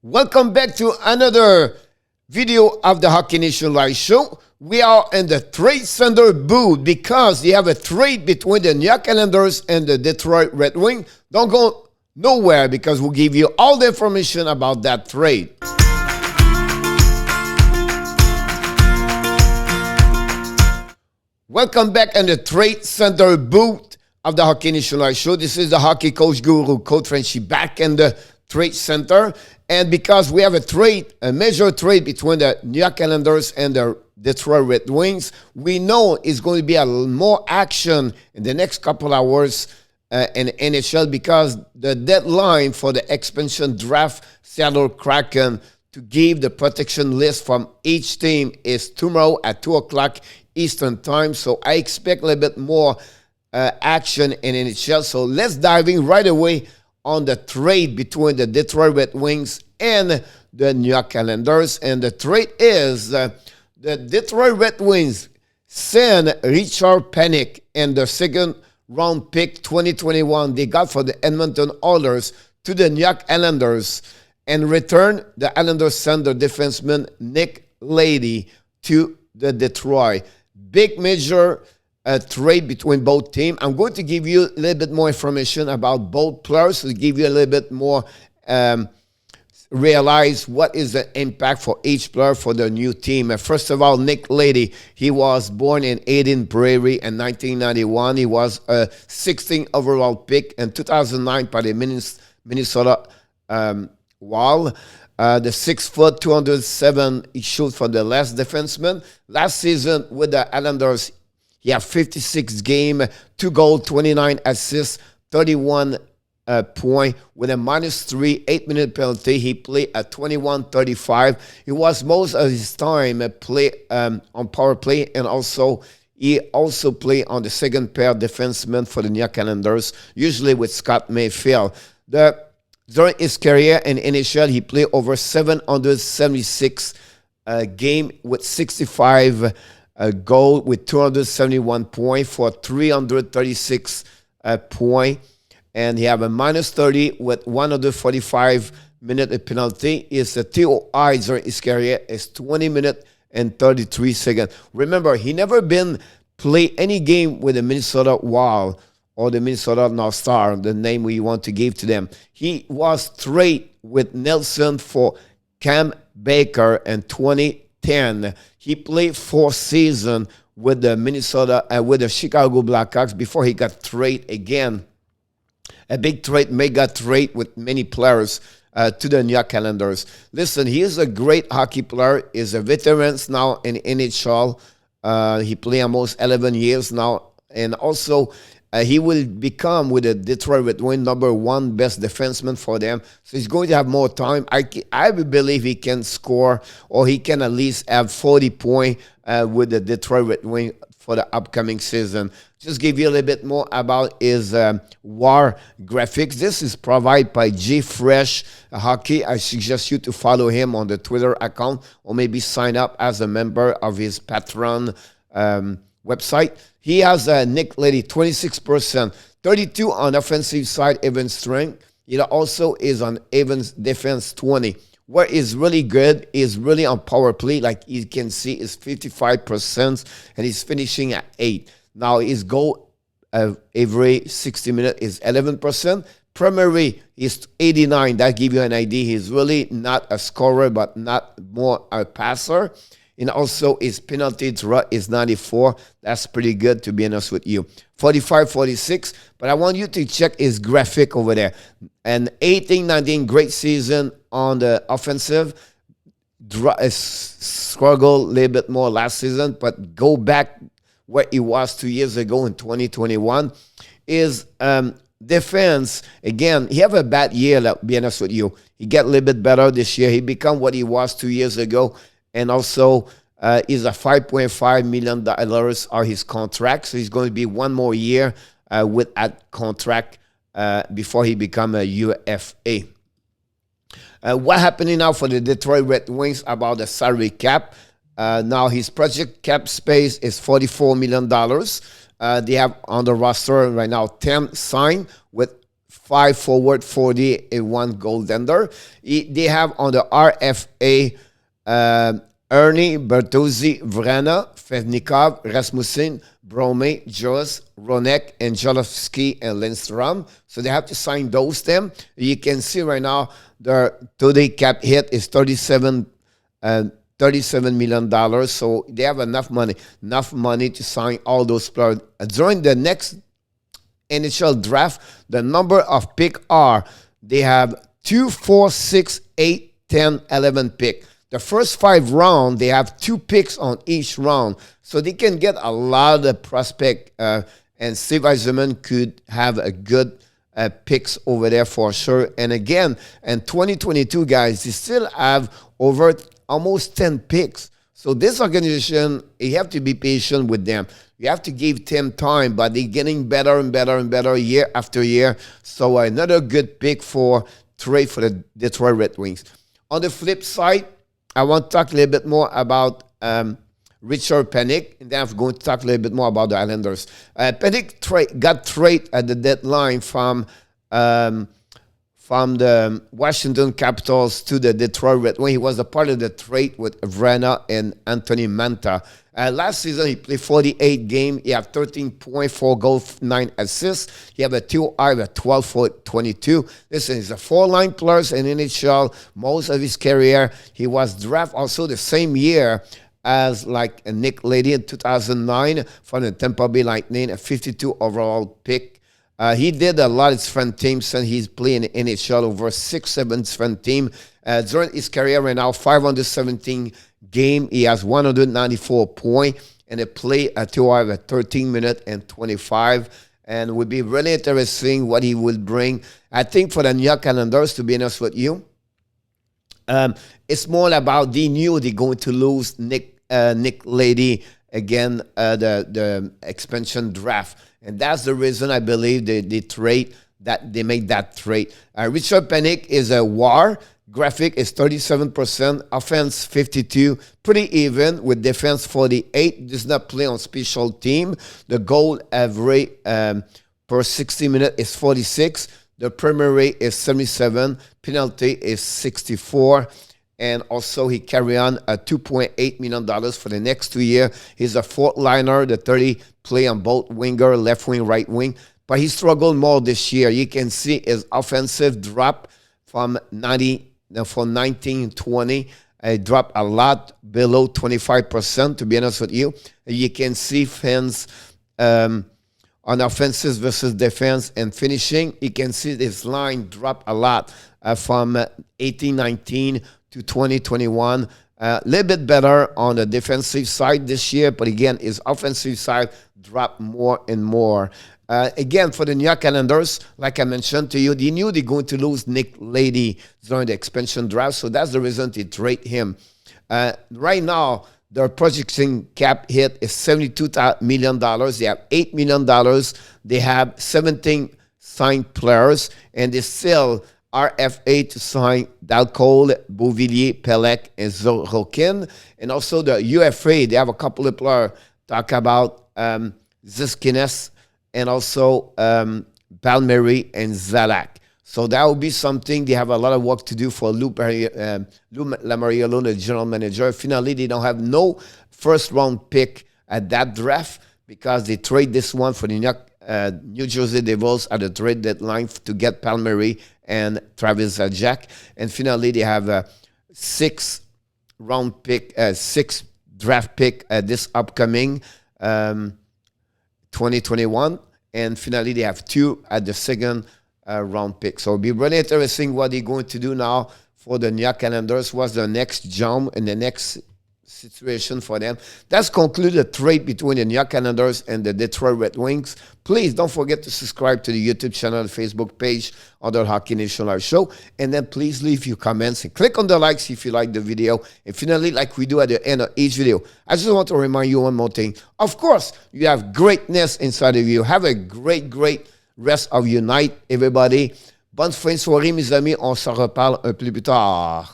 Welcome back to another video of the Hockey Nation Live Show. We are in the trade center booth because you have a trade between the New York Islanders and the Detroit Red Wings. Don't go nowhere because we'll give you all the information about that trade. Welcome back in the trade center booth of the Hockey Nation Live Show. This is the hockey coach guru, Coach Frenchy, back in the trade center. And because we have a major trade between the New York Islanders and the Detroit Red Wings, we know it's going to be a little more action in the next couple hours in NHL because the deadline for the expansion draft Seattle Kraken to give the protection list from each team is tomorrow at 2 o'clock Eastern time. So I expect a little bit more action in NHL. So let's dive in right away on the trade between the Detroit Red Wings and the New York Islanders. And the trade is the Detroit Red Wings send Richard Panik and the second round pick 2021 they got for the Edmonton Oilers to the New York Islanders. And return, the Islanders send their defenseman Nick Leddy to the Detroit. Big major trade between both teams. I'm going to give you a little bit more information about both players to give you a little bit more realize what is the impact for each player for the new team. First of all, Nick Leddy, he was born in Eden Prairie in 1991. He was a 16th overall pick in 2009 by the Minnesota Wild. The 6 foot, 207, he shoots for the last defenseman. Last season with the Islanders, he had 56 game, 2 goals, 29 assists, 31 point with a -3, 8-minute penalty. He played at 21-35. He was most of his time play on power play, and he also played on the second pair defenseman for the New York Islanders, usually with Scott Mayfield. During his career in NHL, he played over 776 game with 65 goal with 271 points for 336 point, and he have a -30 with 145-minute penalty. His TOI during his career is 20 minutes and 33 seconds. Remember, he never been play any game with the Minnesota Wild or the Minnesota North Star, the name we want to give to them. He was traded with Nelson for Cam Baker in 2010. He played 4 seasons with the with the Chicago Blackhawks before he got traded again. A big trade, mega trade with many players to the New York Islanders. Listen, he is a great hockey player. He's a veteran now in NHL. He played almost 11 years now. And also, he will become, with the Detroit Red Wings, #1 best defenseman for them. So he's going to have more time. I believe he can score, or he can at least have 40 points with the Detroit Red Wings for the upcoming season. Just give you a little bit more about his WAR graphics. This is provided by G Fresh Hockey. I suggest you to follow him on the Twitter account, or maybe sign up as a member of his Patreon website. He has Nick Leddy, 26%, 32 on offensive side, even strength. He also is on even defense, 20. Where is really good is really on power play. Like you can see, is 55%, and he's finishing at 8. Now his goal every 60 minutes is 11%. Primary is 89. That gives you an idea. He's really not a scorer, but not more a passer. And also his penalty draw is 94. That's pretty good, to be honest with you. 45, 46. But I want you to check his graphic over there. And 18, 19, great season on the offensive. Struggled a little bit more last season, but go back where he was 2 years ago in 2021. His defense, again, he have a bad year, to be honest with you. He get a little bit better this year. He become what he was 2 years ago. And also, is a $5.5 million are his contract. So he's going to be one more year with that contract before he become a UFA. What happening now for the Detroit Red Wings about the salary cap? Now his project cap space is $44 million. They have on the roster right now 10 signed with 5 forward, 40, and 1 goaltender. They have on the RFA Ernie, Bertuzzi, Vrana, Fevnikov, Rasmussen, Brome, Joas, Ronek, and Jolovsky and Lindstrom. So they have to sign those them. You can see right now their today cap hit is $37 million. So they have enough money to sign all those players. During the next NHL draft, the number of pick they have 2, 4, 6, 8, 10, 11 pick. The first 5 rounds, they have 2 picks on each round. So they can get a lot of prospect, and Steve Yzerman could have a good picks over there for sure. And again, in 2022, guys, they still have over almost 10 picks. So this organization, you have to be patient with them. You have to give them time, but they're getting better and better and better year after year. So another good pick for trade for the Detroit Red Wings. On the flip side, I want to talk a little bit more about Richard Panik, and then I'm going to talk a little bit more about the Islanders. Panik got traded at the deadline from the Washington Capitals to the Detroit Red Wings. He was a part of the trade with Vrana and Anthony Manta. Last season, he played 48 games. He had 13.4 goals, 9 assists. He have a 2-eye, a 12 for 22. Listen, he's a 4-line player in NHL most of his career. He was drafted also the same year as like Nick Leddy in 2009 from the Tampa Bay Lightning, a 52 overall pick. He did a lot of different teams, and he's playing in NHL over 6-7 different teams. During his career right now, 517 game, he has 194 points, and he played a 2-hour, 13 minutes and 25. And it would be really interesting what he will bring. I think for the New York Islanders, to be honest with you, it's more about they knew they're going to lose Nick Leddy again, the expansion draft. And that's the reason I believe they made that trade. Richard Panik is a WAR. Graphic is 37%, offense 52, pretty even with defense 48. Does not play on special team. The goal average per 60 minutes is 46. The premier rate is 77. Penalty is 64. And also he carry on a $2.8 million for the next 2 years. He's a 4th liner. The 30 play on both winger, left wing, right wing. But he struggled more this year. You can see his offensive drop from 19-20. It dropped a lot below 25%, to be honest with you. You can see fans on offenses versus defense and finishing. You can see this line drop a lot from 18-19 to 2021. A little bit better on the defensive side this year, but again, his offensive side dropped more and more. Again, for the New York Islanders, like I mentioned to you, they knew they're going to lose Nick Leddy during the expansion draft, so that's the reason they trade him. Right now, their projecting cap hit is $72 million. They have $8 million. They have 17 signed players, and they still RFA to sign Dalcole, Beauvillier, Pelech, and Zorokin. And also the UFA, they have a couple of players. Talk about Ziskines, and also Palmieri and Zalak. So that will be something. They have a lot of work to do for Lou Lamoriello, the general manager. Finally, they don't have no first-round pick at that draft because they trade this one for the New Jersey Devils at the trade deadline to get Palmieri and Travis Zajac. And finally, they have a 6th-round pick, 6th draft pick this upcoming 2021. And finally, they have 2 at the 2nd round pick. So it'll be really interesting what they're going to do now for the New York Islanders. What's the next jump and the next situation for them? That's concluded the trade between the New York Islanders and the Detroit Red Wings. Please don't forget to subscribe to the YouTube channel, the Facebook page, Other Hockey Nation Live Show. And then please leave your comments and click on the likes if you like the video. And finally, like we do at the end of each video, I just want to remind you one more thing. Of course, you have greatness inside of you. Have a great rest of your night, everybody. Bonne fin de soirée, mes amis. On se reparle un peu plus tard.